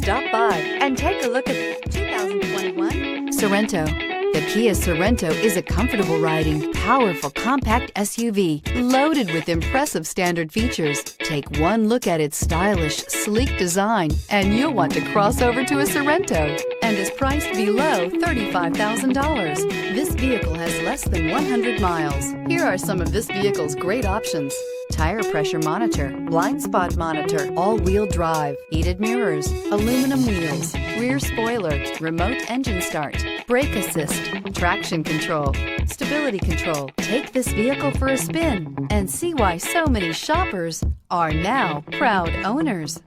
Stop by and take a look at the 2021 Sorento. The Kia Sorento is a comfortable riding, powerful compact SUV loaded with impressive standard features. Take one look at its stylish, sleek design and you'll want to cross over to a Sorento, and is priced below $35,000. This vehicle has less than 100 miles. Here are some of this vehicle's great options: tire pressure monitor, blind spot monitor, all-wheel drive, heated mirrors, aluminum wheels, rear spoiler, remote engine start, brake assist, traction control, stability control. Take this vehicle for a spin and see why so many shoppers are now proud owners.